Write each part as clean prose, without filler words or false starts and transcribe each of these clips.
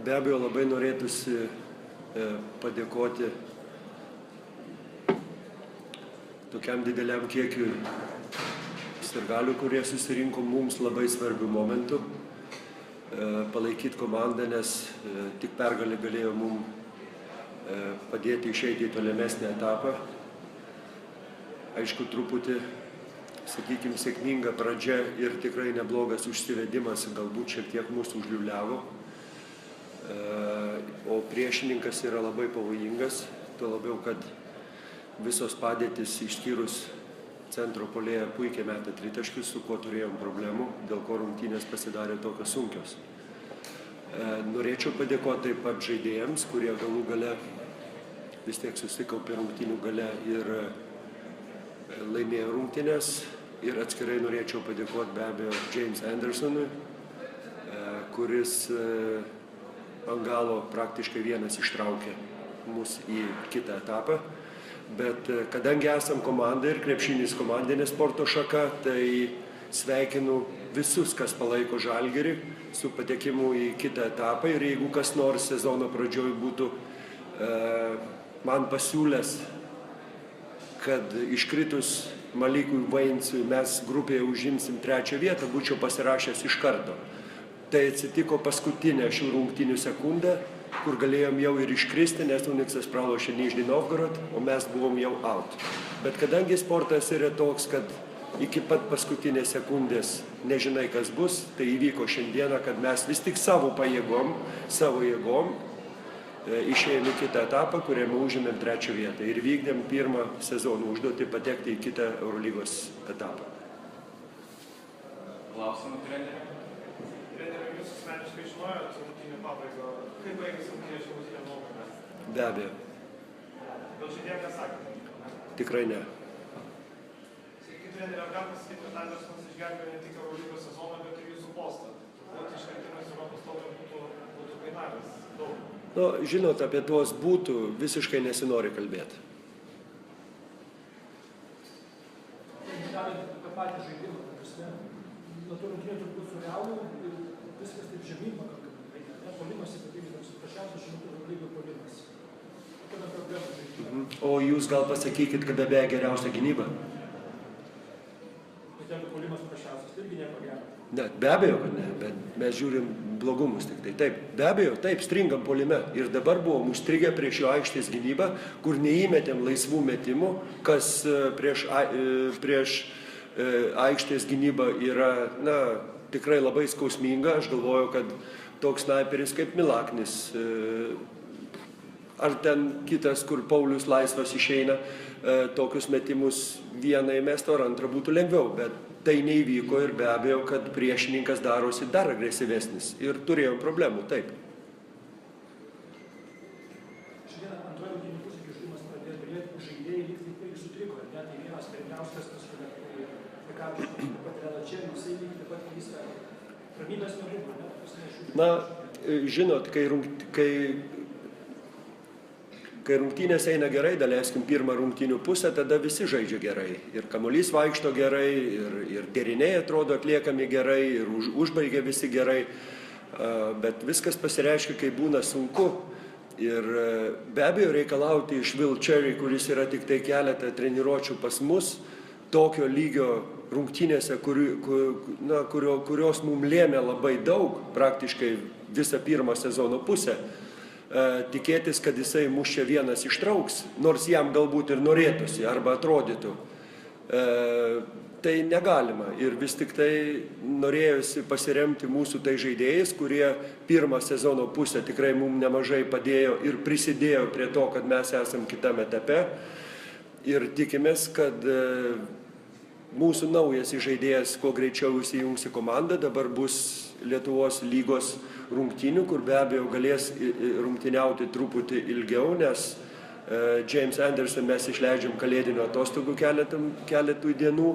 Be abejo, labai norėtųsi padėkoti tokiam dideliam kiekiui sirgalių, kurie susirinko mums labai svarbių momentų, palaikyti komandą, nes tik pergalė galėjo mums padėti išeiti į tolimesnį etapą. Aišku, truputį, sakykime, sėkminga pradžia ir tikrai neblogas užsivedimas galbūt šiek tiek mūsų užliuliavo. O priešininkas yra labai pavojingas, tuo labiau, kad visos padėtis išskyrus centro puolėją puikiai metė tritaškius, su kuo turėjom problemų, dėl ko rungtynės pasidarė tokios sunkios. Norėčiau padėkoti taip pat žaidėjams, kurie galų gale vis tiek susikaupė rungtynių gale ir laimėjo rungtynės. Ir atskirai norėčiau padėkoti be abejo James Andersonui, kuris ant galo praktiškai vienas ištraukė mus į kitą etapą. Bet kadangi esam komanda ir krepšinis komandinė sporto šaka, tai sveikinu visus, kas palaiko Žalgirį su patekimu į kitą etapą. Ir jeigu kas nors sezono pradžioj būtų man pasiūlęs, kad iškritus Malikui Vainsui mes grupėje užimsim 3. vietą, būčiau pasirašęs iš karto. Tai atsitiko paskutinę šių rungtynių sekundę, kur galėjom jau ir iškristi, nes Uniksas pralošė Nižnij Novgorod, o mes buvom jau out. Bet kadangi sportas yra toks, kad iki pat paskutinės sekundės nežinai, kas bus, tai įvyko šiandieną, kad mes vis tik savo jėgom išėjome į kitą etapą, kuriame užėmėm 3. vietą ir vykdėm pirmą sezono užduotį patekti į kitą Eurolygos etapą. Klausimų trenerių? Trenerių, jūs asmeniškai žinojot rungtynių pabaigą. Kaip baigėsi rungtynės jūs prie nuomonę? Be abejo. Dėl žaidėjų nesakėte? Tikrai ne. Sakykit, treneri, ar galima sakyti, kad Andersonas išgelbėjo ne tik Eurolygos sezoną, bet ir jūsų postą? Turbūt iškritimas Europos taurės būtų kainavęs daug. Nu, žinot, apie tuos būtų visiškai nesinori kalbėti. Apie patį žaidimą, nuo tų rungtynių turbūt su Realu ir viskas taip žemyn pakankamai. Polimas ypatingai toks prašiausias šiuo metu Eurolygos polimas. Kokia problema žaidimą? O jūs gal pasakykit, kada beje geriausia gynyba? Bet jeigu polimas prašiausias, tai irgi nieko gero. Ne, be abejo, kad ne, bet mes žiūrim blogumus tik tai. Taip, be abejo, taip, stringam puolime. Ir dabar buvom užstrigę prieš jo aikštės gynybą, kur neįmetėm laisvų metimų, kas prieš aikštės gynybą yra, na, tikrai labai skausminga. Aš galvoju, kad toks sniperis kaip Milaknis, ar ten kitas, kur Paulius laisvas išeina, tokius metimus vieną įmestų, ar antrą būtų lengviau, bet tai neįvyko ir be abejo, kad priešininkas darosi dar agresyvesnis ir turėjom problemų, taip. Šiandien antroji rungtynių pusė, kai žaidimas pradėjo turėti, žaidėjai lyg tai sutriko, ne, tai vienas Terniauskas, Pekavičius, taip pat Relačevičius, jisai lyg taip pat viską ramybės nebuvo, ne? Na, žinot, kai rungtynės eina gerai, daleiskim pirmą rungtynių pusę, tada visi žaidžia gerai. Ir kamuolys vaikšto gerai, ir deriniai atrodo atliekami gerai, ir užbaigia visi gerai. Bet viskas pasireiškia, kai būna sunku. Ir be abejo reikalauti iš Will Cherry, kuris yra tik tai keletą treniruočių pas mus, tokio lygio rungtynėse, kurios mums lėmė labai daug, praktiškai visą pirmą sezono pusę. Tikėtis, kad jisai mus čia vienas ištrauks, nors jam galbūt ir norėtųsi arba atrodytų, tai negalima. Ir vis tik tai norėjusi pasiremti mūsų tai žaidėjais, kurie pirmą sezono pusę tikrai mums nemažai padėjo ir prisidėjo prie to, kad mes esam kitame etape. Ir tikimės, kad mūsų naujas žaidėjas kuo greičiau įsijungs į komandą, dabar bus Lietuvos lygos rungtynių, kur be abejo galės rungtyniauti truputį ilgiau, nes James Anderson mes išleidžiam kalėdinio atostogų keletui dienų,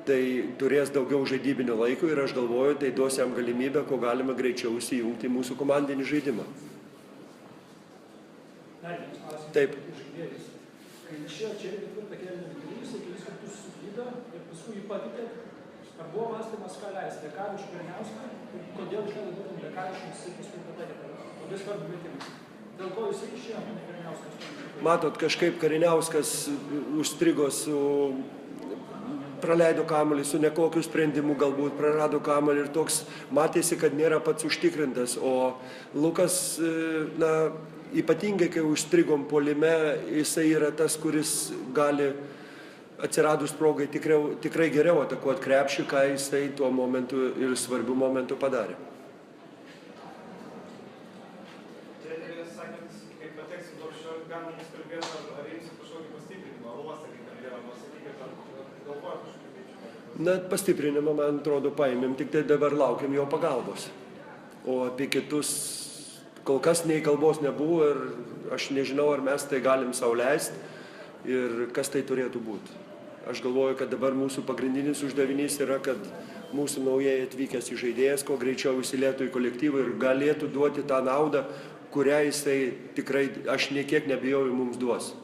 tai turės daugiau žaidybinio laiko ir aš galvoju, tai duos jam galimybę, ko galima greičiau įsijungti į mūsų komandinį žaidimą. Taip. Kai išėjo čia ketvirtą kėlinį vidurys, kelis kartus suklydo ir paskui jį pakeitė, Ar buvo mąstymas, ką leisti? Lekavičių Kariniauską? Kodėl išleido būtent Lekavičių, jisai paskui pateikė? Labai svarbu vietimas. Dėl ko jisai išėjo, ne Kariniauskas? Matot, kažkaip Kariniauskas užstrigo praleido kamuolį su nekokiu sprendimu, galbūt prarado kamuolį ir toks matėsi, kad nėra pats užtikrintas. O Lukas, ypatingai, kai užstrigom puolime, jisai yra tas, kuris gali atsiradus progai tikrai geriau atakuoti krepšį, ką jisai tuo momentu ir svarbiu momentu padarė. Treneris sakėt, kai pateksit Lopšio, galima mus kalbėti, ar imsit kažkokį pastiprinimą, ar uostą, kaip kalbėjom, sakykit, ar galvoja kažkokį veiksmą? Pastiprinimą, man atrodo, paėmėm, tik tai dabar laukiam jo pagalbos. O apie kitus kol kas nei kalbos nebuvo ir aš nežinau, ar mes tai galim sau leisti ir kas tai turėtų būti. Aš galvoju, kad dabar mūsų pagrindinis uždavinys yra, kad mūsų naujai atvykęs žaidėjas kuo greičiau įsilietų į kolektyvą ir galėtų duoti tą naudą, kurią jisai tikrai, aš niekiek nebijoju, mums duos.